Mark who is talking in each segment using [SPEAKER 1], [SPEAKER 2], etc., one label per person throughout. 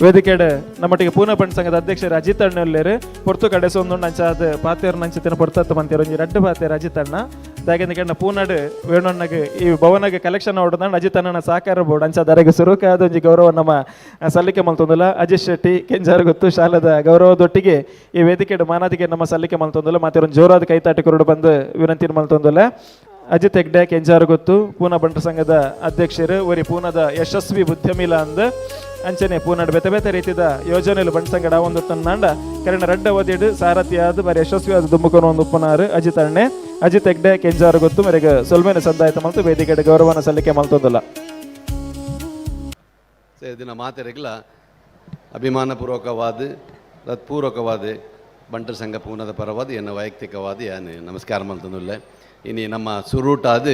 [SPEAKER 1] ವೇದಿಕೆಡ್ ನಮ್ಮೊಟ್ಟಿಗೆ ಪೂನ ಪಂಡ್ ಸಂಘದ ಅಧ್ಯಕ್ಷರು ಅಜಿತ್ ಅಣ್ಣ ಉಳ್ಳೇರು ಪೊರ್ತು ಕಡೆ ಸೊಂದು ನಂಚ ಅದು ಪಾತೇರು ನಂಚಿನ ಪೊರ್ತತ್ತು ಮಂತೇರು ಒಂಜಿ ರಡ್ಡು ಪಾತೇರು ಅಜಿತ್ ಅಣ್ಣ ದಾಗಿಂದ ಕಣ್ಣ ಪೂನಾಡು ವೇಣಣ್ಣಗೆ ಈ ಭವನಗೆ ಕಲೆಕ್ಷನ್ ಹೊಡೆದ ಅಜಿತ್ ಅಣ್ಣನ ಸಹಕಾರ ಬೋರ್ಡ್ ಅಂಚ ದರಗೆ ಸುರುಕಾದ ಒಂಜಿ ಗೌರವ ನಮ್ಮ ಸಲ್ಲಿಕೆ ಮಲ್ತೊಂದಿಲ್ಲ ಅಜಿತ್ ಶೆಟ್ಟಿ ಕೆಂಜಾರು ಗೊತ್ತು ಶಾಲದ ಗೌರವದೊಟ್ಟಿಗೆ ಈ ವೇದಿಕೆಡ್ ಮಾನಾದಿಗೆ ನಮ್ಮ ಸಲ್ಲಿಕೆ ಮಲ್ತೊಂದಿಲ್ಲ ಮತ್ತೆ ಒಂದು ಜೋರಾದ ಕೈತಾಟಿ ಕೊರಡು ಬಂದು ವಿನಂತಿ ಮಲ್ತೊಂದಿಲ್ಲ ಅಜಿತ್ ಹೆಗ್ಡೆ ಕೆಂಜಾರು ಗೊತ್ತು ಪೂನಾ ಬಂಟರ ಸಂಘದ ಅಧ್ಯಕ್ಷರು ಒರಿ ಪೂನದ ಯಶಸ್ವಿ ಉದ್ಯಮಿಲ ಅಂದ ಅಂಚನೆ ಪೂನಾಡ್ ಬೇತೆ ಬೇತೆ ರೀತಿಯ ಯೋಜನೆಗಳು ಬಂಟ ಸಂಗಡ ಒಂದು ತಂದಾಂಡ ಕರೆನ ರಡ್ಡ ಓದಿಡು ಸಾರಥಿಯಾದ ಬಾರಿ ಯಶಸ್ವಿಯಾದ ದುಮ್ಮುಕೊಂಡು ಒಂದು ಉಪ್ಪನಾರು ಅಜಿತ್ ಅಣ್ಣೆ ಅಜಿತ್ ಹೆಗ್ಡೆ ಕೆಂಜಾರು ಗೊತ್ತು ಮೇರೆಗೆ ಸೊಲ್ಮೇನೆ ಸಂದಾಯಿತ ಮಲ್ತು ವೇದಿಕೆಡೆ ಗೌರವನ ಸಲ್ಲಿಕೆ ಮಲ್ತೊಂದಿಲ್ಲ
[SPEAKER 2] ದಿನ ಮಾತೆರೆಗ್ಲ ಅಭಿಮಾನಪೂರ್ವಕವಾದ ಹೃತ್ಪೂರ್ವಕವಾದ ಬಂಟರ ಸಂಘ ಪೂನದ ಪರವಾದ ಎನ್ನ ವೈಯಕ್ತಿಕವಾದ ಏನು ನಮಸ್ಕಾರ ಮಲ್ತೊಂದಿಲ್ಲ ಇನ್ನು ನಮ್ಮ ಸುರೂಟಾದ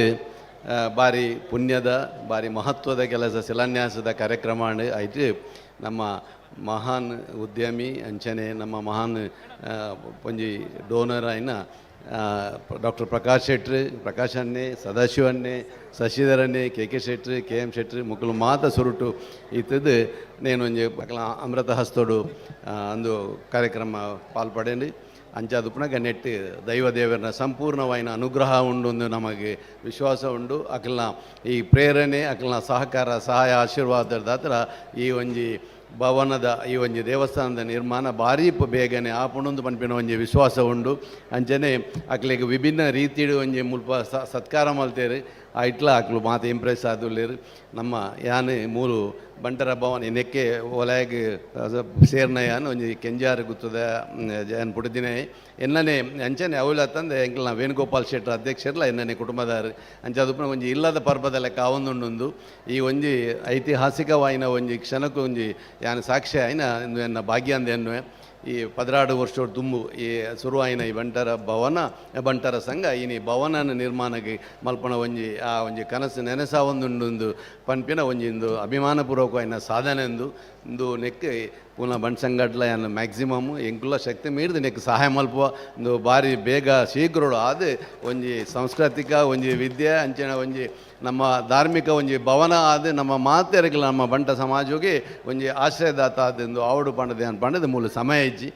[SPEAKER 2] ಭಾರಿ ಪುಣ್ಯದ ಭಾರಿ ಮಹತ್ವದ ಕೆಲಸ ಶಿಲಾನ್ಯಾಸದ ಕಾರ್ಯಕ್ರಮ ಆಯ್ತು ನಮ್ಮ ಮಹಾನ್ ಉದ್ಯಮಿ ಅಂಚನೆ ನಮ್ಮ ಮಹಾನ್ ಒಂಜಿ ಡೋನರ್ ಆಯ್ನ ಡಾಕ್ಟರ್ ಪ್ರಕಾಶ್ ಶೆಟ್ರು ಪ್ರಕಾಶ್ ಅನ್ನೆ ಸದಾಶಿವನ್ನೇ ಶಶಿಧರನ್ನೇ ಕೆ ಶೆಟ್ರು KM ಶೆಟ್ರು ಮುಕ್ಕಲು ಮಾತ ಸುರುಟು ಇತ್ತದು ನೇನು ಒಂಜಿ ಅಮೃತ ಹಸ್ತೋಡು ಅಂದು ಕಾರ್ಯಕ್ರಮ ಪಾಲ್ಪಡೇನಿ ಅಂಚಾದುಪುನಗ ನೆಟ್ಟು ದೈವದೇವರನ ಸಂಪೂರ್ಣವಾಯಿನ ಅನುಗ್ರಹ ಉಂಡು ನಮಗೆ ವಿಶ್ವಾಸ ಉಂಡು ಅಕಲ್ನ ಈ ಪ್ರೇರಣೆ ಅಕಲ್ನ ಸಹಕಾರ ಸಹಾಯ ಆಶೀರ್ವಾದದ ಹತ್ರ ಈ ಒಂಜಿ ಭವನದ ಈ ಒಂಜಿ ದೇವಸ್ಥಾನದ ನಿರ್ಮಾಣ ಭಾರಿ ಬೇಗನೆ ಆಪುಣೊಂದು ಪನ್ಪಿನ ಒಂಜಿ ವಿಶ್ವಾಸ ಉಂಡು ಅಂಚನೆ ಅಕ್ಲಿಗೆ ವಿಭಿನ್ನ ರೀತಿಡು ಒಂಜಿ ಮುಲ್ಪ ಸತ್ಕಾರ ಮಲ್ತೇರು ಇಟ್ಲ ಅಕ್ಲು ಮಾತು ಇಂಪ್ರೆಸ್ ಆದುಲ್ಲೇರು ನಮ್ಮ ಯಾನು ಮೂರು ಬಂಟರ ಭವನ ನೆಕ್ಕೆ ಒಲೆಗೆ ಸೇರ್ನ ಯಾನು ಒಂಜಿ ಕೆಂಜಾರು ಗುತ್ತದ ಏನು ಪುಡಿದಿನೇ ಎನ್ನನೆ ಅಂಚನೆ ಅವಲ ತಂದೆ ಎಂಕ್ಲ ವೇಣುಗೋಪಾಲ್ ಶೆಟ್ಟರ್ ಅಧ್ಯಕ್ಷರಲ್ಲ ಎನ್ನನೆ ಕುಟುಂಬದಾರು ಅಂಚಾದುಪುನ ಒಂಜಿ ಇಲ್ಲದ ಪರ್ಬದ ಲೆಕ್ಕ ಅವೊಂದುಂಡು ಈ ಒಂಜಿ ಐತಿಹಾಸಿಕವಾಯಿನ ಒಂಜಿ ಕ್ಷಣಕ್ಕೂ ಒಂಜಿ ಯಾನು ಸಾಕ್ಷ್ಯ ಆಯ್ನ ಎನ್ನ ಭಾಗ್ಯ ಅಂದ ಎನ್ನುವೆ ಈ 16 ವರ್ಷ ತುಂಬು ಈ ಶುರುವಾಯಿನ ಈ ಬಂಟರ ಭವನ ಬಂಟರ ಸಂಘ ಇನಿ ಭವನ ನಿರ್ಮಾಣಕ್ಕೆ ಮಲ್ಪನ ಒಂಜಿ ಆ ಒಂಜಿ ಕನಸು ನೆನೆಸ ಒಂದುಂಡು ಪನ್ಪಿನ ಒಂಜಿಂದು ಅಭಿಮಾನಪೂರ್ವಕವಾಯಿನ ಸಾಧನೆ ಒಂದು ನೆಕ್ ಪುನಃ ಬಂಟ ಸಂಘಟ್ಲ ಏನು ಮ್ಯಾಕ್ಸಿಮಮ್ ಎಂಕುಲ ಶಕ್ತಿ ಮೀರಿದ ನೆಕ್ ಸಹಾಯ ಮಲ್ಪುವ ಒಂದು ಭಾರಿ ಬೇಗ ಶೀಘ್ರಡು ಆದ ಒಂಜಿ ಸಾಂಸ್ಕೃತಿಕ ಒಂಜಿ ವಿದ್ಯೆ ಅಂಚನೆ ಒಂಜಿ ನಮ್ಮ ಧಾರ್ಮಿಕ ಒಂಜಿ ಭವನ ಆದ ನಮ್ಮ ಮಾತೆರೆಗಳ ನಮ್ಮ ಬಂಟ ಸಮಾಜಕ್ಕೆ ಒಂಜಿ ಆಶ್ರಯದಾತ ಆದೆಂದು ಆವಡು ಪಂಡದೆ ಪಂಡದ ಮೂಲ ಸಮಯ ಇಜ್ಜಿ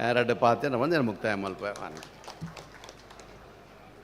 [SPEAKER 2] ಎರಡು ಪಾತೆ ಬಂದು ಮುಕ್ತಾಯ ಮಲ್ಪ